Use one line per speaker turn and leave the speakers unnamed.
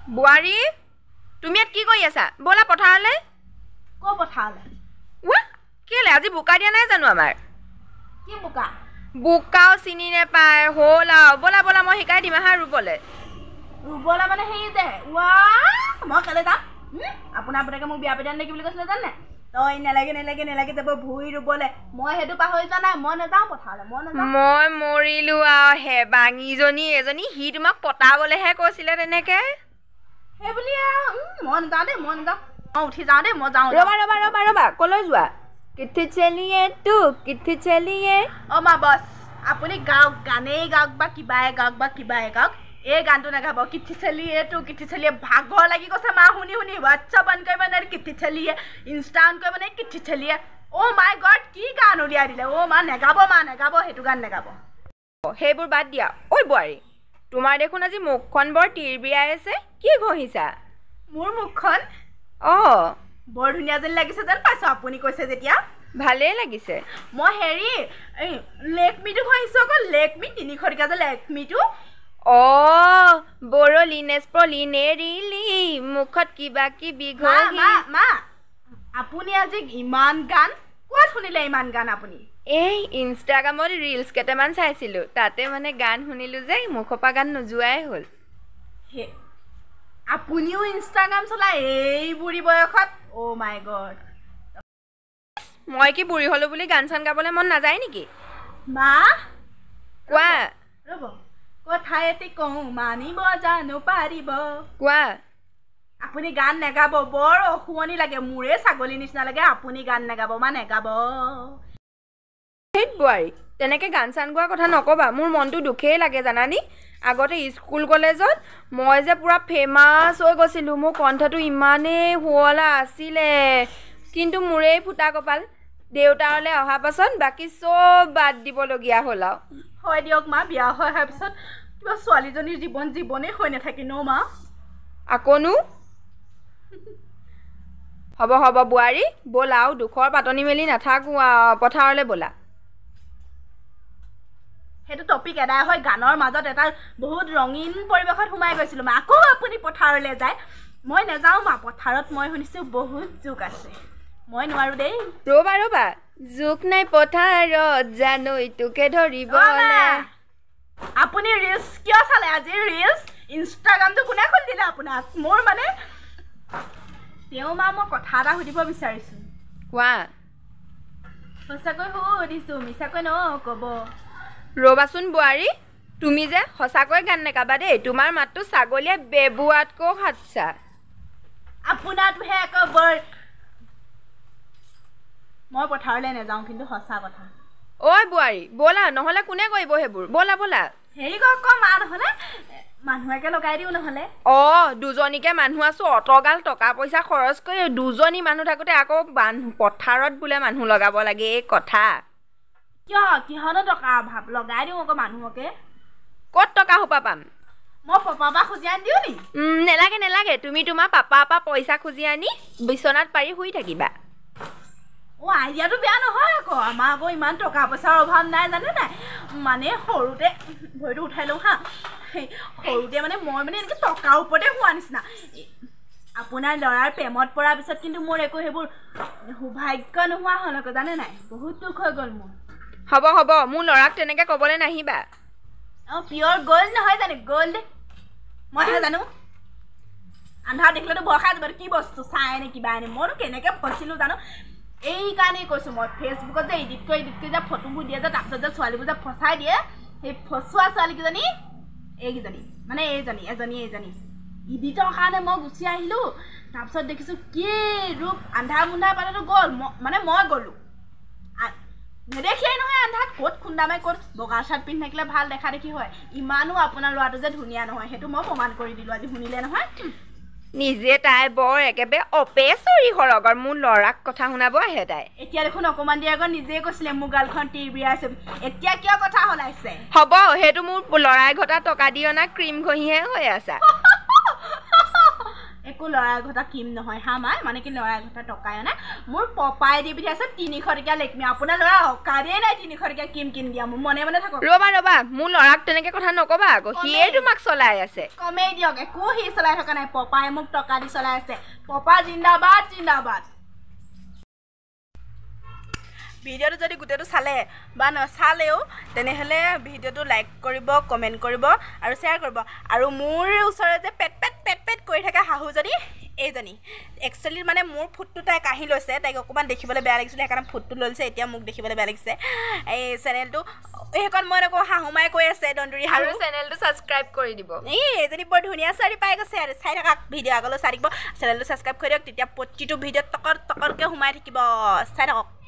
বুৱাৰী তুমি ইয়াত কি কৰি আছা বলা পথাৰলৈ
কো পথাৰলৈ
ৱা কেলে আজি বোকা দিয়া নাই জানো আমাৰ
কি বোকা
বোকাও চিনি নেপায় হ'ল আৰু বলা বলা মই শিকাই দিম আহা ৰুবলৈ
ৰুবলৈ মানে হেৰি যে ৱা মই কেলে যাম আপোনাৰ পুতেকে মোক বিয়া পেদান নেকি বুলি কৈছিলে জানে তই নেলাগে যাব ভুই ৰুবলৈ মই সেইটো পাহৰি যোৱা নাই মই নাযাওঁ পথাৰলৈ
মই মৰিলো আৰু হেবাঙীজনী এজনী সি তোমাক পতাবলৈহে কৈছিলে তেনেকে
সেই বুলি মই নাযাওঁ দেই মই উঠি যাওঁ দেই মই যাওঁ
ৰবা কলৈ যোৱা কিথি চেলিয়ে
অ মা বছ আপুনি গাওক গানেই গাওক বা কিবাই গাওক এই গানটো নাগাব কিথি চেলিয়ে ভাগৰ লাগি গৈছে মা শুনি হোৱাটছআপ অন কৰিব নোৱাৰি কিথি চেলিয়ে ইনষ্টা অন কৰিব নোৱাৰি কিথি চেলিয়ে অ' মাই গড কি গান উলিয়াই দিলে অ' মা নেগাব সেইটো গান নেগাব
সেইবোৰ বাদ দিয়া ঐ বোৱাৰী তোমাৰ দেখোন আজি মুখখন বৰ তিৰবিৰাই আছে কি ঘঁহিছা
মোৰ মুখখন বৰ ধুনীয়া যেন লাগিছে যেন পাইছো আপুনি কৈছে যেতিয়া
ভালেই লাগিছে
মই হেৰি এই লেকমিটো ঘঁহিছো আকৌ লেকমি 300 টকা যে লেকমিটো
বৰলিনেৰিলি মুখত কিবা কিবি ঘঁহি
মা আপুনি আজি ইমান গান ক'ত শুনিলে ইমান গান আপুনি
এই ইনষ্টাগ্ৰামত ৰিলছ কেইটামান চাইছিলো তাতে মানে গান শুনিলো যে মুখৰ পৰা গান নোযোৱাই হ'ল
আপুনিও ইনষ্টাগ্ৰাম চলাই এই বুঢ়ী বয়সত অ' মাই গড
মই কি বুঢ়ী হলো বুলি গান চান গাবলৈ মন নাযায় নেকি
মা
কোৱা
ৰ'ব কথা এটি কওঁ মানিব জানো পাৰিব
কোৱা
আপুনি গান নেগাব বৰ অশুৱনি লাগে মোৰে ছাগলী নিচিনা লাগে আপুনি গান নেগাব মা নেগাব
হেই বোৱাৰী তেনেকৈ গান চান গোৱাৰ কথা নক'বা মোৰ মনটো দুখেই লাগে জানানি আগতে স্কুল কলেজত মই যে পুৰা ফেমাছ হৈ গৈছিলোঁ মোৰ কণ্ঠটো ইমানেই শুৱলা আছিলে কিন্তু মোৰেই ফুটা কপাল দেউতালৈ অহাৰ পাছত বাকী চব বাদ দিবলগীয়া হ'ল আৰু
হয় দিয়ক মা বিয়া হৈ অহাৰ পিছত কিবা ছোৱালীজনীৰ জীৱনেই হৈ নাথাকি ন মা
আকনো হ'ব বোৱাৰী ব'লা আৰু দুখৰ পাতনি মেলি নাথাকো পথাৰলৈ ব'লা
সেইটো টপিক এদায় হয় গানৰ মাজত এটা বহুত ৰঙীন পৰিৱেশত সোমাই গৈছিলোঁ মা আকৌ আপুনি পথাৰলৈ যায় মই নাযাওঁ মা পথাৰত মই শুনিছোঁ বহুত জোক আছে মই নোৱাৰোঁ দেই
ৰ'বা জোক নাই পথাৰত জানৈ তোকে ধৰিবলে
আপুনি ৰিলছ কিয় চালে আজি ৰিলছ ইনষ্টাগ্ৰামটো কোনে খুলি দিলে আপোনাক মোৰ মানে তেওঁ মা মই কথা এটা সুধিব বিচাৰিছোঁ
কোৱা
সঁচাকৈ সুধিছোঁ মিছাকৈ নক'ব
ৰ'বাচোন বোৱাৰী তুমি যে সঁচাকৈ গান নেগাবা দেই তোমাৰ মাতটো ছাগলীয়ে বেবুৱাতকৈ সাতছা
আপোনাৰটোহে একেবাৰ মই পথাৰলৈ নাযাওঁ কিন্তু সঁচা কথা
ঐ বোৱাৰী ব'লা নহ'লে কোনে কৰিব সেইবোৰ ব'লা
হেৰি কওক মা নহ'লে মানুহকে লগাই দিওঁ নহ'লে
দুজনীকে মানুহ আছোঁ অতগাল টকা পইচা খৰচ কৰি দুজনী মানুহ থাকোঁতে আকৌ পথাৰত বোলে মানুহ লগাব লাগে এই কথা
কিহৰ টকা অভাৱ লগাই দিওঁ আকৌ মানুহকে
ক'ত টকা সোপা পাম
মই পাপাৰ পৰা খুজি আনি দিওঁ নি
নেলাগে তুমি তোমাৰ পাপাৰ পৰা পইচা খুজি আনি বিচনাত পাৰি শুই থাকিবা
আইডিয়াটো বেয়া নহয় আকৌ আমাৰ আকৌ ইমান টকা পইচাৰ অভাৱ নাই জানে নাই মানে সৰুতে ভৰিটো উঠাই লওঁ হা সৰুতে মানে মই মানে এনেকৈ টকাৰ ওপৰতে হোৱা নিচিনা আপোনাৰ ল'ৰাৰ প্ৰেমত পৰাৰ পিছত কিন্তু মোৰ একো সেইবোৰ সৌভাগ্য নোহোৱা হ'ল আকৌ জানে নাই বহুত দুখ হৈ গ'ল মোৰ
হ'ব মোৰ ল'ৰাক তেনেকৈ ক'বলৈ নাহিবা
পিয়ৰ গ'ল্ড নহয় জানো গ'ল্ড মইহে জানো আন্ধাৰ দেখিলেতো ভয় খাই যাব কি বস্তু চাই নে কিবা এনে মইনো কেনেকৈ ফচিলোঁ জানো এই কাৰণেই কৈছোঁ মই ফেচবুকত যে এডিট কৰি যে ফটোবোৰ দিয়ে যে তাৰপিছত যে ছোৱালীবোৰ যে ফচাই দিয়ে সেই ফচোৱা ছোৱালীকেইজনী এইকেইজনী মানে এজনী এডিটৰ কাৰণে মই গুচি আহিলোঁ তাৰপিছত দেখিছোঁ কি ৰূপ আন্ধাৰ মুন্ধাৰ পালেতো গ'ল মানে মই গ'লোঁ নেদেখিয়াই নহয় আন্ধাৰত ক'ত খুন্দা মাৰি ক'ত বগা চাৰ্ট পিন্ধি থাকিলে ভাল দেখা দেখি হয় ইমানো আপোনাৰ ল'ৰাটো যে ধুনীয়া নহয় সেইটো মই প্ৰমাণ কৰি দিলোঁ আজি শুনিলে নহয়
নিজে তাই বৰ একেবাৰে অপেচৰি সৰগৰ মোৰ ল'ৰাক কথা শুনাব আহে তাই
এতিয়া দেখোন অকণমান দেৰি আগত নিজে কৈছিলে মোৰ গালখন তিৰবিৰাই আছে এতিয়া কিয় কথা সলাইছে
হ'ব সেইটো মোৰ ল'ৰাই ঘটা টকা দি অনা ক্ৰীম ঘঁহিহে হৈ আছে
একো লৰাই ঘটা কিম নহয় হা মাই মানে কি লৰাই ঘটা টকাই নাই মোৰ পপাই দি পঠিয়াইছে 300 টকীয়া লেকমি আপোনাৰ ল'ৰা অকাৰেই নাই 300 টকীয়া কিম কিন দিয়া মোৰ মনে মনে থাকক
ৰবা মোৰ ল'ৰাক তেনেকে কথা নকবা আকৌ সিয়ে তোমাক চলাই আছে
কমেই দিয়ক একো সি চলাই থকা নাই পপাই মোক টকা দি চলাই আছে পপা জিন্দাবাদ জিন্দাবাদ ভিডিঅ'টো যদি গোটেইটো চালে বা নচালেও তেনেহ'লে ভিডিঅ'টো লাইক কৰিব কমেণ্ট কৰিব আৰু শ্বেয়াৰ কৰিব আৰু মোৰ ওচৰত যে পেট কৰি থাকে শাহুজনী এইজনী একচুৱেলি মানে মোৰ ফুটটো তাই কাঢ়ি লৈছে তাইক অকণমান দেখিবলৈ বেয়া লাগিছিলে সেইকাৰণে ফুটটো লৈছে এতিয়া মোক দেখিবলৈ বেয়া লাগিছে এই চেনেলটো সেইখন মই নকওঁ শাহুমাই কৈ আছে দন্দুৰী
আৰু চেনেলটো ছাবস্ক্ৰাইব কৰি দিব
এইজনী বৰ ধুনীয়া ছোৱালী পাই গৈছে আৰু চাই থাকক ভিডিঅ' আগলৈ চাই থাকিব চেনেলটো ছাবস্ক্ৰাইব কৰি দিয়ক তেতিয়া প্ৰতিটো ভিডিঅ'ত টকৰকৈ সোমাই থাকিব চাই থাকক